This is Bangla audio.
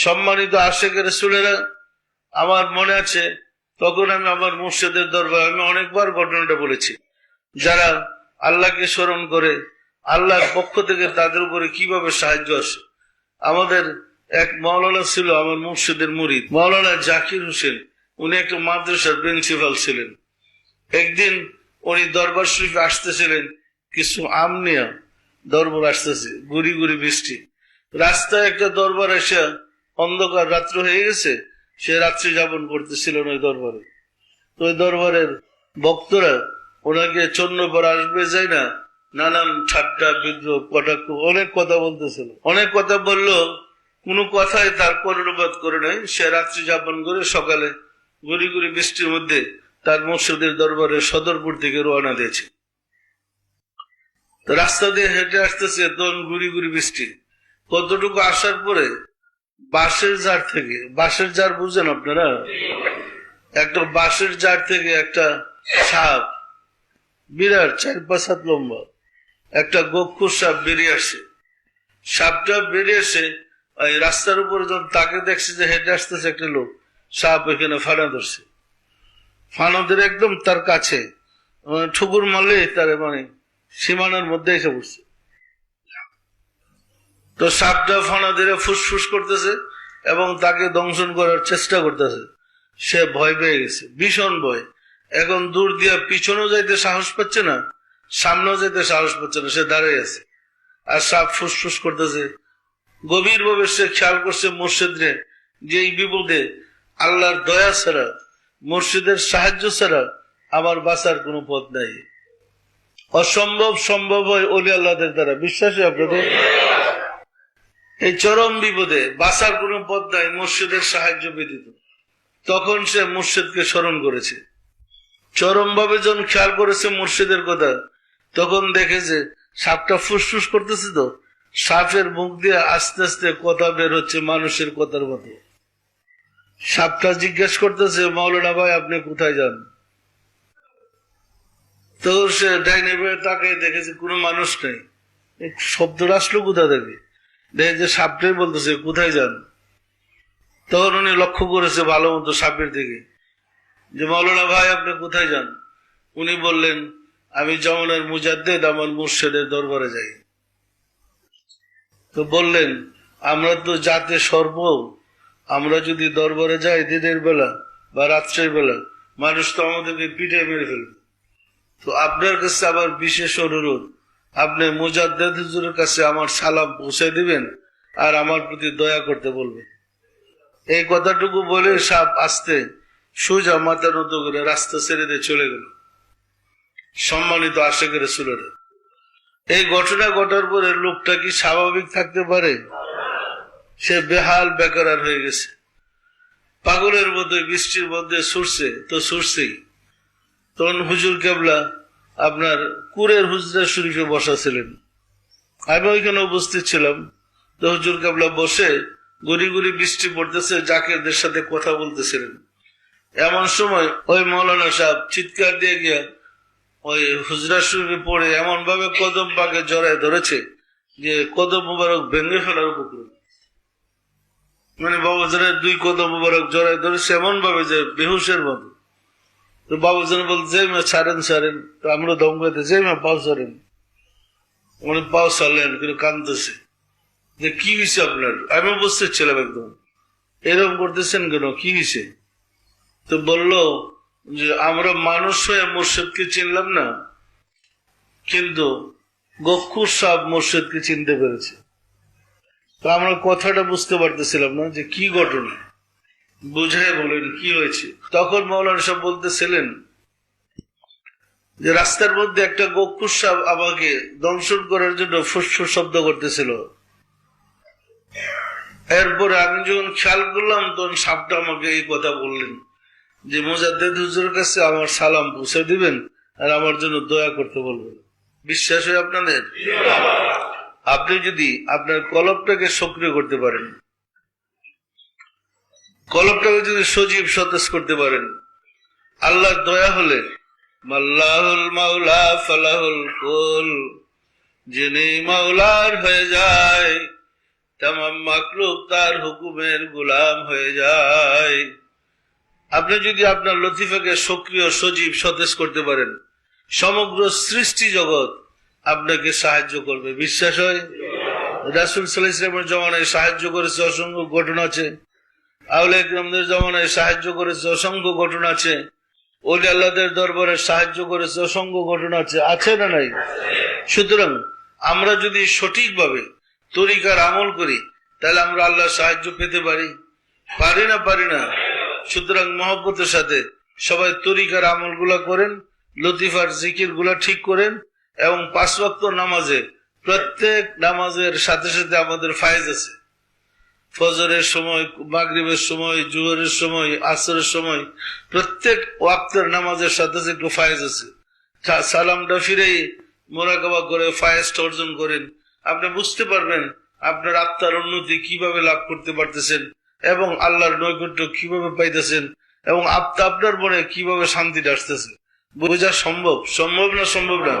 সম্মানিত আশিক রাসূলেরা, আমার মনে আছে তখন আমি আমার মুর্শিদের দরবারে আমি অনেকবার ঘটনাটা বলেছি। যারা আল্লাহকে স্মরণ করে আল্লাহর পক্ষ থেকে তাদের উপরে কিভাবে সাহায্য আসে। আমাদের এক মাওলানা ছিল আমার মুর্শিদের মুরিদ, মাওলানা জাকির হোসেন। উনি একটা মাদ্রাসার প্রিন্সিপাল ছিলেন। একদিন উনি দরবার শরীফে আসতেছিলেন, কিছু আম নিয়ে দরবার আসতেছে, গুড়ি গুড়ি বৃষ্টি। রাস্তায় একটা দরবার এসে অন্ধকার রাত্র হয়ে গেছে, সে রাত্রি যাপন করতেছিল ওই দরবারে। তো ওই দরবারের ভক্তরা ওনাকে চন্দ্রপর আসবে যায় না, নানান ঠাট্টা বিদ্রোহ কটাক্ষ অনেক কথা বলতেছিল। অনেক কথা বললো, কোনো কথাই তার কর্ণপাত করে নাই। সে রাত্রি যাপন করে সকালে গুড়ি গুড়ি বৃষ্টির মধ্যে তার মুর্শিদের দরবারে সদরপুর থেকে রওনা দিয়েছে। রাস্তা দিয়ে হেঁটে আসতেছে, তখন গুড়ি গুড়ি বৃষ্টি। কতটুকু আসার পরে বাঁশের জার থেকে, বাঁশের জার বুঝেন আপনারা, একটা বাঁশের জার থেকে একটা সাপ, বিরাট 4-5 হাত লম্বা একটা গক্ষুর সাপ বেরিয়ে আসে। সাপটা বেরিয়ে এসে রাস্তার উপরে যখন তাকে দেখছে যে হেঁটে আসতেছে একটা লোক, সাপ এখানে ফানা ধরছে। ফানা ধরে একদম তার কাছে ঠুকুর মারলে তার সীমানার মধ্যে এসে পড়ছে। তো সাপটা ফানা ধরে ফুসফুস করতেছে এবং তাকে দংশন করার চেষ্টা করতেছে। সে ভয় পেয়ে গেছে, ভীষণ ভয়। এখন দূর দিয়ে পিছনেও যাইতে সাহস পাচ্ছে না, সামনেও যাইতে সাহস পাচ্ছে না। সে দাঁড়িয়ে আছে আর সাপ ফুসফুস করতেছে। গভীর ভাবে সে খেয়াল করছে মুর্শিদরে, যে এই বিপদে আল্লাহর দয়া ছাড়া, মুর্শিদের সাহায্য ছাড়া আমার বাঁচার কোনো পথ নাই। অসম্ভব সম্ভব হয় ওলি আল্লাহদের দ্বারা। বিশ্বাসী আপনাদের? এই চরম বিপদে বাঁচার কোনো পথ নাই মুর্শিদের সাহায্য ব্যতীত। তখন সে মুর্শিদকে স্মরণ করেছে। চরম ভাবে যখন খেয়াল করেছে মুর্শিদের কথা, তখন দেখে যে সাপটা ফুসফুস করতেছে। তো সাপের মুখ দিয়ে আস্তে আস্তে কথা বের হচ্ছে মানুষের কথার মতো। সাপটা জিজ্ঞেস করতেছে, মাওলানা ভাই আপনি কোথায় যান? তো সে ডাইনে বেয়ে তাকিয়ে দেখেছে কোনো মানুষ নেই। শব্দটা আসলো কোথা থেকে? দেখে যে সাপটাই বলতেছে কোথায় যান। তখন উনি লক্ষ্য করেছে ভালো মতো সাপের দিকে, যে মাওলানা ভাই আপনি কোথায় যান? উনি বললেন, আমি যমুনার মুজাদ্দেদ আমার মুর্শিদের দরবারে যাই। তো বললেন, আমরা তো জাতে সর্ব, আমরা যদি দরবারে যাই দিনের বেলা বা রাত্রের বেলা, মানুষ তো আমাদেরকে পিঠে মেরে ফেলবে। তো আপনার কাছে আমার বিশেষ অনুরোধ, আপনি মুজাদ্দেদ হুজুরের কাছে আমার সালাম পৌঁছে দিবেন আর আমার প্রতি দয়া করতে বলবেন। এই কথাটুকু বলে সাপ আসতে সোজা মাথা নত করে রাস্তা ছেড়ে দিয়ে চলে গেল। সম্মানিত আশিক রাসূলেরা, এই ঘটনা ঘটার পরে লোকটা কি স্বাভাবিক থাকতে পারে? সে বেহাল বেকার হয়ে গেছে, পাগলের মতো বৃষ্টির মধ্যে ছুটছে তো ছুটছেই। তখন হুজুর কেবলা আপনার কুরের হুজরা শরীফে বসা ছিলেন, আমি ওইখানে উপস্থিত ছিলাম। তো হুজুর কেবলা বসে গুড়ি গুড়ি বৃষ্টি পড়তেছে, জাকিরদের সাথে কথা বলতেছিলেন। এমন সময় ওই মৌলানা সাহেব চিৎকার দিয়ে গিয়া ওই হুজরা শরীফে পড়ে এমন ভাবে কদম পাকে জড়ায় ধরেছে যে কদম মুবারক ভেঙে ফেলার উপক্রম। বাবাজানের 2 কদম মুবারক জড়ায় ধরেছে এমন ভাবে যে বেহুশের মতো। তো বাবাজান বলতে যে ছাড়েন ছাড়েন, তো আমরা দম করতে যে পাও ছাড়েন। পাও ছাড়লেন কিন্তু কাঁদতেছে যে কি হয়েছে আপনার? আমি উপস্থিত ছিলাম একদম। এরকম করতেছেন কেন, কি হয়েছে? তো বলল যে আমরা মানুষ হয়ে মুর্শিদকে চিনলাম না, কিন্তু গক্ষুর সাপ মুর্শিদকে চিনতে পেরেছে। তো আমরা কথাটা বুঝতে পারতেছিলাম না যে কি ঘটনা, বুঝাই বলেন কি হয়েছে। তখন মাওলানা সাহেব বলতেছিলেন যে রাস্তার মধ্যে একটা গক্ষুর সাপ আমাকে দংশন করার জন্য ফুসফুস শব্দ করতেছিল। এরপরে আমি যখন খেয়াল করলাম, তখন সাপটা আমাকে এই কথা বললেন যে মুজাদ্দেদ হুজুরের কাছে আমার সালাম পৌঁছে দিবেন আর আমার জন্য দয়া করতে বলবেন। বিশ্বাস হয় আপনাদের? আপনি যদি আপনার কলবটাকে সক্রিয় করতে পারেন, কলবটাকে যদি সজীব সতেজ করতে পারেন, আল্লাহর দয়া হলে মাল্লাহুল মাওলা ফালাহুল কুল, যিনি মাওলার হয়ে যায় তামাম মাখলুক তার হুকুমের গোলাম হয়ে যায়। আপনি যদি আপনার লতিফাকে সক্রিয় সজীব সতেজ করতে পারেন, সমগ্র সৃষ্টি জগৎ আপনাকে সাহায্য করবে। বিশ্বাস হয়? রাসূল সাল্লাল্লাহু আলাইহি ওয়াসাল্লামের জমানায় সাহায্য করেছে অসংখ্য ঘটনা আছে, আউলিয়া কিরামদের জমানায় সাহায্য করেছে অসংখ্য ঘটনা আছে, ওলি আল্লাহদের দরবারে সাহায্য করেছে অসংখ্য ঘটনা আছে, আছে না নাই? সুতরাং আমরা যদি সঠিকভাবে তরিকার আমল করি তাহলে আমরা আল্লাহর সাহায্য পেতে পারি, পারি না? সুতরাং মহব্বতের সাথে সবাই তরিকার আমল গুলা করেন, লতিফার জিকির গুলা ঠিক করেন, এবং 5 ওয়াক্ত নামাজে প্রত্যেক নামাজের সাথে সাথে আমাদের ফায়েজ আছে। ফজরের সময়, মাগরিবের সময়, জোহরের সময়, আসরের সময়, প্রত্যেক ওয়াক্তের নামাজের সাথে সাথে একটু ফায়েজ আছে। সালামটা ফিরেই মোরাকাবা করে ফায়েজটা অর্জন করেন, আপনি বুঝতে পারবেন আপনার আত্মার উন্নতি কিভাবে লাভ করতে পারতেছেন এবং আল্লাহর নৈকট্য কিভাবে পাইতেছেন এবং আপনার মনে কিভাবে শান্তিটা আসতেছে। বোঝা সম্ভব? সম্ভব না?